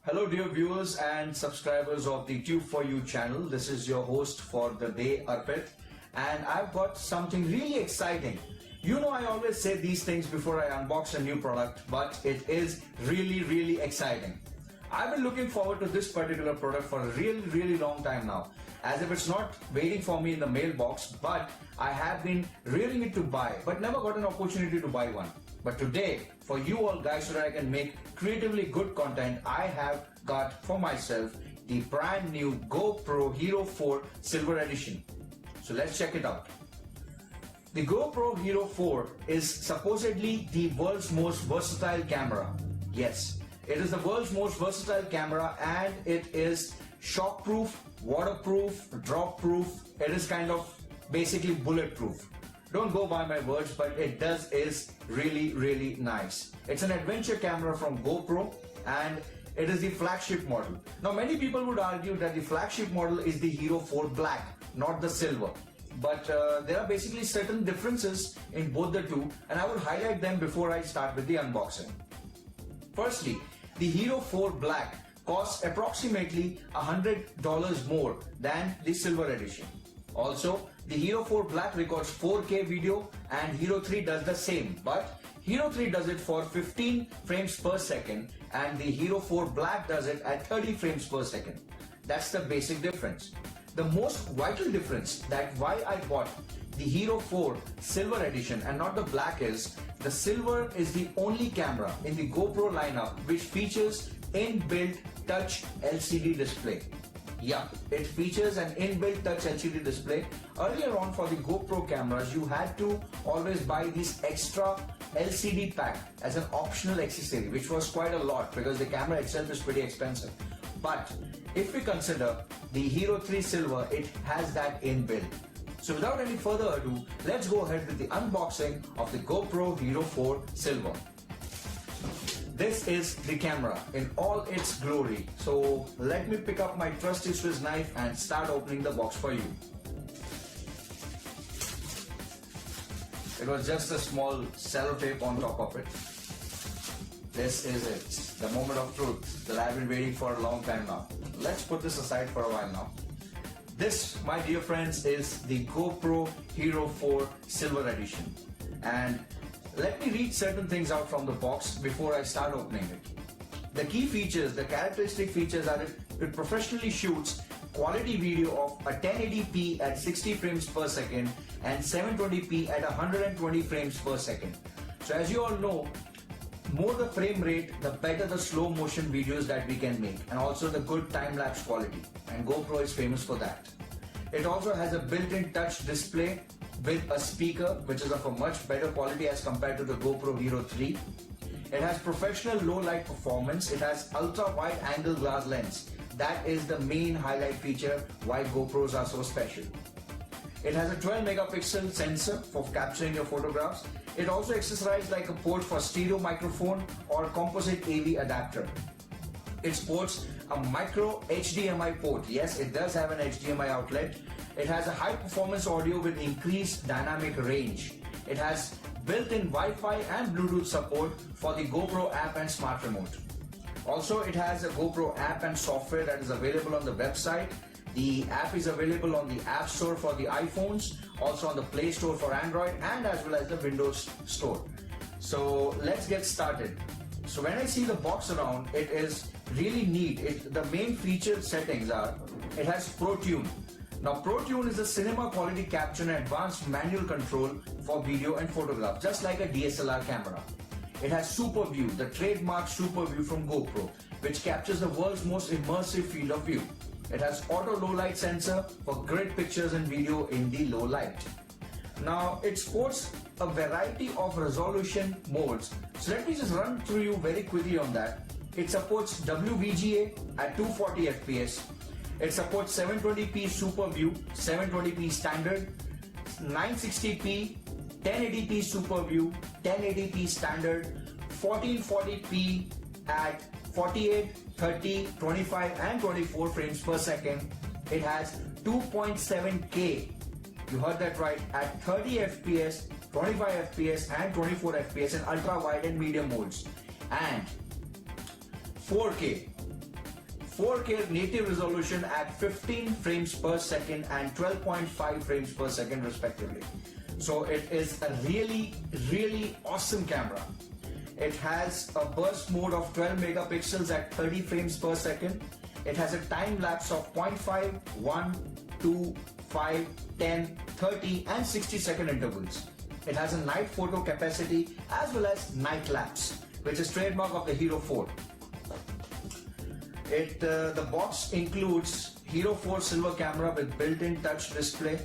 Hello dear viewers and subscribers of the Tube for You channel. This is your host for the day, Arpit, and I've got something really exciting. You know, I always say these things before I unbox a new product, but it is really exciting. I've been looking forward to this particular product for a really long time now, as if it's not waiting for me in the mailbox, but I have been rearing it to buy, but never got an opportunity to buy one. But today, for you all guys, so that I can make creatively good content, I have got for myself the brand new GoPro HERO 4 Silver Edition. So let's check it out. The GoPro HERO 4 is supposedly the world's most versatile camera. Yes, it is the world's most versatile camera, and it is shockproof, waterproof, drop-proof. It is kind of basically bulletproof. Don't go by my words, but it is really nice. It's an adventure camera from GoPro, and it is the flagship model. Now many people would argue that the flagship model is the HERO 4 Black, not the silver. But there are basically certain differences in both the two, and I will highlight them before I start with the unboxing. Firstly, the HERO 4 Black costs approximately $100 more than the silver edition. Also, the HERO 4 Black records 4K video and HERO 3 does the same, but HERO 3 does it for 15 frames per second and the HERO 4 Black does it at 30 frames per second. That's the basic difference. The most vital difference that why I bought the HERO 4 Silver Edition and not the Black is the silver is the only camera in the GoPro lineup which features inbuilt touch LCD display. Yeah, it features an inbuilt touch LCD display. Earlier on for the GoPro cameras, you had to always buy this extra LCD pack as an optional accessory, which was quite a lot because the camera itself is pretty expensive. But if we consider the HERO 3 Silver, it has that inbuilt. So without any further ado, let's go ahead with the unboxing of the GoPro HERO 4 Silver. This is the camera in all its glory. So let me pick up my trusty Swiss knife and start opening the box for you. It was just a small sellotape on top of it. This is it, the moment of truth that I've been waiting for a long time now. Let's put this aside for a while now. This, my dear friends, is the GoPro HERO 4 Silver Edition. And let me read certain things out from the box before I start opening it. The key features, the characteristic features are it professionally shoots quality video of a 1080p at 60 frames per second and 720p at 120 frames per second. So as you all know, more the frame rate, the better the slow motion videos that we can make, and also the good time-lapse quality, and GoPro is famous for that. It also has a built-in touch display with a speaker which is of a much better quality as compared to the GoPro HERO 3. It has professional low light performance. It has ultra wide angle glass lens. That is the main highlight feature why GoPros are so special. It has a 12 megapixel sensor for capturing your photographs. It also accessorized like a port for stereo microphone or composite AV adapter. It sports a micro HDMI port. Yes, it does have an HDMI outlet. It has a high performance audio with increased dynamic range. It has built-in Wi-Fi and Bluetooth support for the GoPro app and smart remote. Also, it has a GoPro app and software that is available on the website. The app is available on the App Store for the iPhones, also on the Play Store for Android, and as well as the Windows Store. So let's get started. So when I see the box around, it is really neat. The main featured settings are, it has ProTune. Now ProTune is a cinema quality capture and advanced manual control for video and photograph, just like a DSLR camera. It has Super View, the trademark Super View from GoPro, which captures the world's most immersive field of view. It has auto low light sensor for great pictures and video in the low light. Now it sports a variety of resolution modes. So let me just run through you very quickly on that. It supports WVGA at 240 FPS. It supports 720p Super View, 720p Standard, 960p, 1080p Super View, 1080p Standard, 1440p at 48, 30, 25 and 24 frames per second. It has 2.7K, you heard that right, at 30 FPS, 25 FPS and 24 FPS in ultra wide and medium modes, and 4K 4K native resolution at 15 frames per second and 12.5 frames per second respectively. So it is a really awesome camera. It has a burst mode of 12 megapixels at 30 frames per second. It has a time lapse of 0.5, 1, 2, 5, 10, 30 and 60 second intervals. It has a night photo capacity as well as night lapse, which is trademark of the Hero 4. The box includes Hero 4 silver camera with built-in touch display.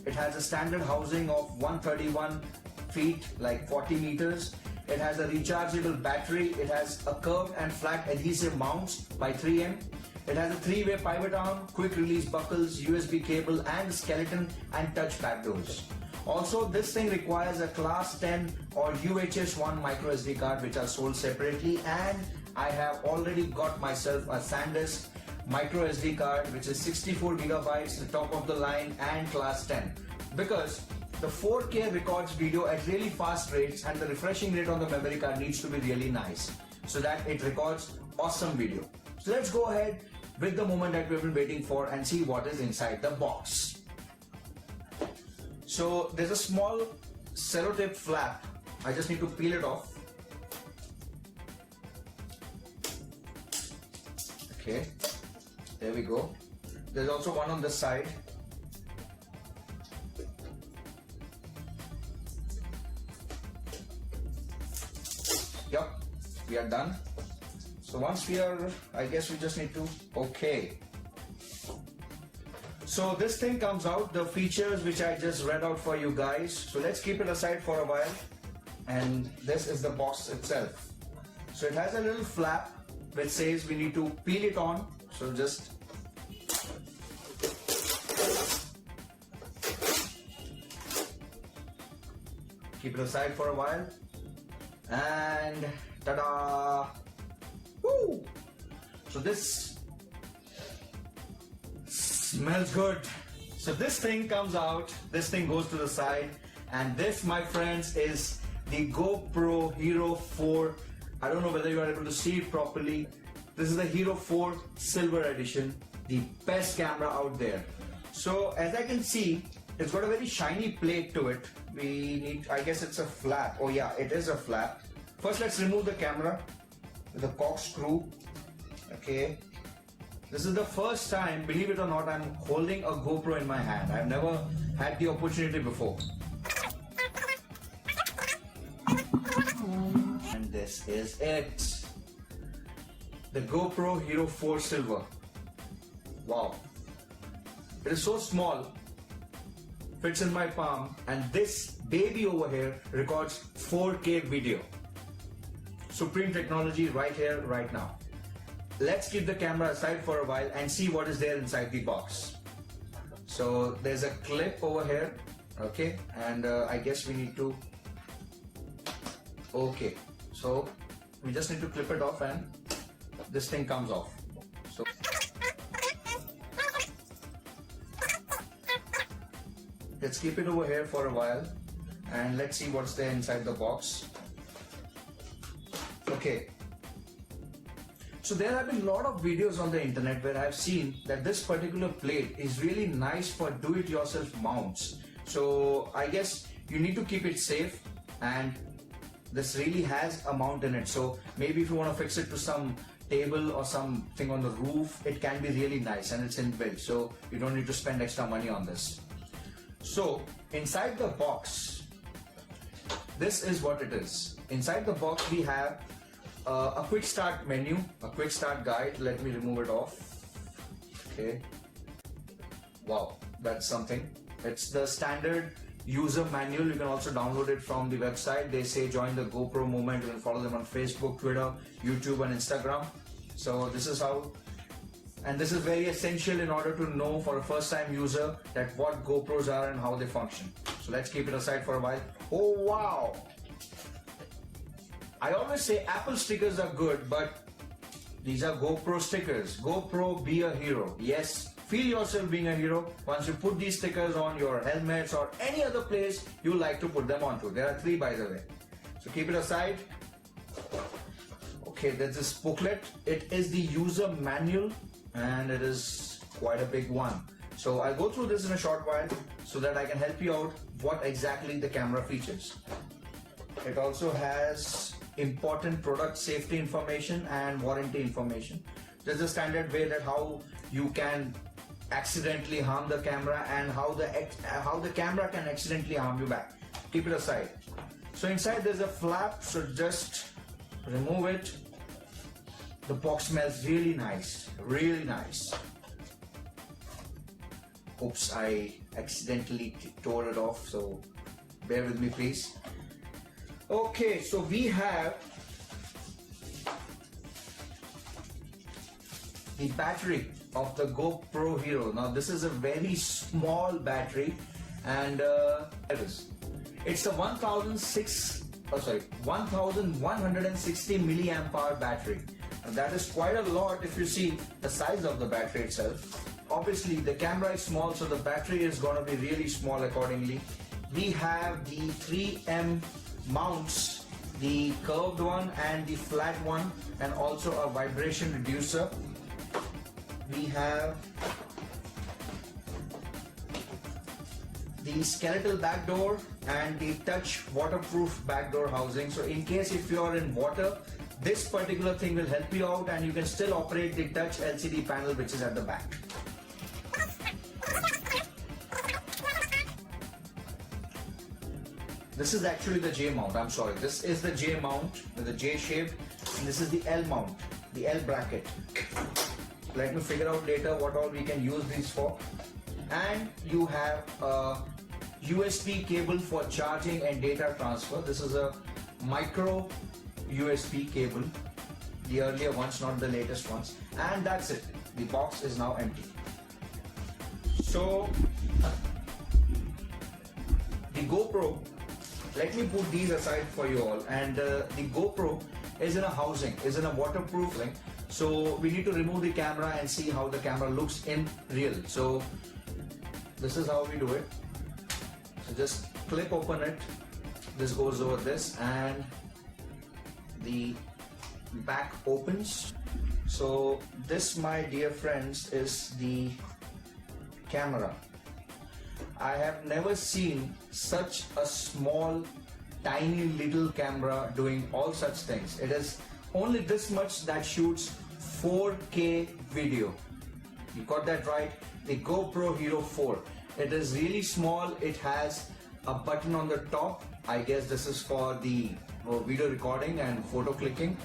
It has a standard housing of 131 feet, like 40 meters. It has a rechargeable battery. It has a curved and flat adhesive mounts by 3M. It has a 3-way pivot arm, quick release buckles, USB cable and skeleton and touch back doors. Also, this thing requires a class 10 or UHS-1 micro SD card, which are sold separately, and I have already got myself a SanDisk micro SD card, which is 64 gigabytes, the top of the line and class 10, because the 4K records video at really fast rates and the refreshing rate on the memory card needs to be really nice so that it records awesome video. So let's go ahead with the moment that we've been waiting for and see what is inside the box. So there's a small sellotape flap. I just need to peel it off. Okay, there we go. There's also one on the side. Yep, we are done. So once we are, I guess we just need to, okay. So this thing comes out, the features which I just read out for you guys. So let's keep it aside for a while. And this is the box itself. So it has a little flap which says we need to peel it on. So just keep it aside for a while. And ta-da! Woo! So this smells good. So this thing comes out, this thing goes to the side, and this, my friends, is the GoPro Hero 4. I don't know whether you are able to see it properly. This is the Hero 4 Silver Edition, the best camera out there. So as I can see, it's got a very shiny plate to it. We need, I guess it's a flap. Oh yeah, it is a flap. First let's remove the camera with a corkscrew. Okay. This is the first time, believe it or not, I'm holding a GoPro in my hand. I've never had the opportunity before. And this is it. The GoPro Hero 4 Silver. Wow. It is so small, fits in my palm, and this baby over here records 4K video. Supreme technology right here, right now. Let's keep the camera aside for a while and see what is there inside the box. So there's a clip over here, okay, and I guess we need to, okay, so we just need to clip it off and this thing comes off. So let's keep it over here for a while and let's see what's there inside the box. Okay. So there have been a lot of videos on the internet where I've seen that this particular plate is really nice for do-it-yourself mounts. So I guess you need to keep it safe, and this really has a mount in it. So maybe if you want to fix it to some table or something on the roof, it can be really nice, and it's inbuilt, so you don't need to spend extra money on this. So inside the box, this is what it is. Inside the box we have a quick start menu, a quick start guide. Let me remove it off. Okay. Wow, that's something. It's the standard user manual. You can also download it from the website. They say join the GoPro movement. You can follow them on Facebook, Twitter, YouTube and Instagram. So this is how, and this is very essential in order to know for a first time user that what GoPros are and how they function. So let's keep it aside for a while. Oh wow! I always say Apple stickers are good, but these are GoPro stickers. GoPro, be a hero. Yes, feel yourself being a hero once you put these stickers on your helmets or any other place you like to put them onto. There are 3, by the way. So keep it aside. Okay, there's this booklet. It is the user manual and it is quite a big one. So I'll go through this in a short while so that I can help you out what exactly the camera features. It also has important product safety information and warranty information. There's a standard way that how you can accidentally harm the camera and how the camera can accidentally harm you back. Keep it aside. So inside there's a flap, so just remove it. The box smells really nice, really nice. Oops, I accidentally tore it off, so bear with me please. Okay, so we have the battery of the GoPro HERO. Now this is a very small battery and it's a 1160 milliamp hour battery. Now that is quite a lot if you see the size of the battery itself. Obviously the camera is small, so the battery is going to be really small accordingly. We have the 3M mounts, the curved one and the flat one, and also a vibration reducer. We have the skeletal back door and the touch waterproof back door housing. So in case if you are in water, this particular thing will help you out and you can still operate the touch LCD panel which is at the back. This is actually the J mount, I'm sorry. This is the J mount with the J shape, and this is the L mount, the L bracket. Let me figure out later what all we can use these for. And you have a USB cable for charging and data transfer. This is a micro USB cable, the earlier ones, not the latest ones. And that's it. The box is now empty. So the GoPro, let me put these aside for you all. And the GoPro is in a housing, is in a waterproof thing. So we need to remove the camera and see how the camera looks in real. So this is how we do it. So just clip open it. This goes over this and the back opens. So this, my dear friends, is the camera. I have never seen such a small, tiny little camera doing all such things. It is only this much that shoots 4K video. You got that right? The GoPro HERO 4. It is really small. It has a button on the top. I guess this is for the video recording and photo clicking.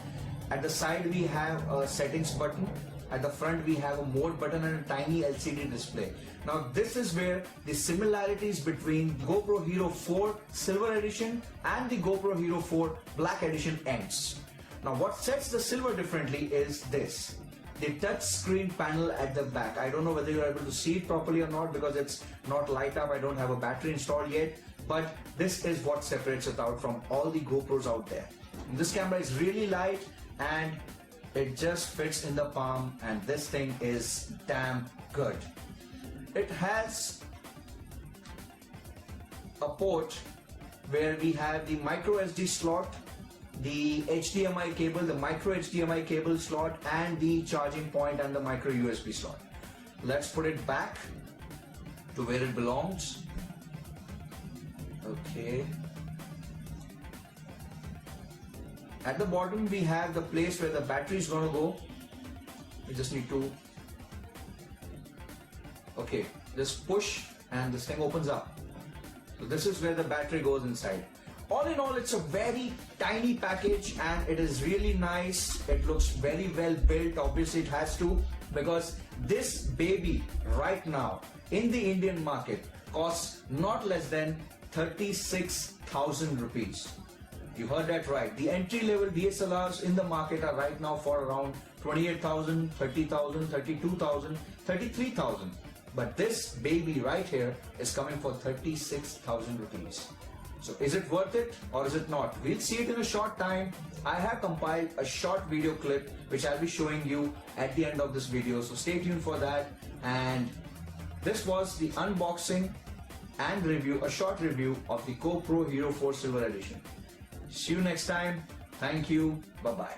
At the side we have a settings button. At the front we have a mode button and a tiny LCD display. Now this is where the similarities between GoPro HERO 4 Silver Edition and the GoPro HERO 4 Black Edition ends. Now what sets the silver differently is this, the touch screen panel at the back. I don't know whether you're able to see it properly or not because it's not light up. I don't have a battery installed yet, but this is what separates it out from all the GoPros out there. And this camera is really light and it just fits in the palm, and this thing is damn good. It has a port where we have the micro SD slot, the HDMI cable, the micro HDMI cable slot, and the charging point and the micro USB slot. Let's put it back to where it belongs. Okay. At the bottom we have the place where the battery is going to go. We just need to, okay, just push and this thing opens up. So this is where the battery goes inside. All in all, it's a very tiny package and it is really nice. It looks very well built. Obviously it has to, because this baby right now in the Indian market costs not less than 36,000 rupees. You heard that right. The entry-level DSLRs in the market are right now for around 28,000, 30,000, 32,000, 33,000. But this baby right here is coming for 36,000 rupees. So is it worth it or is it not? We'll see it in a short time. I have compiled a short video clip which I'll be showing you at the end of this video. So stay tuned for that. And this was the unboxing and review, a short review of the GoPro HERO 4 Silver Edition. See you next time. Thank you. Bye-bye.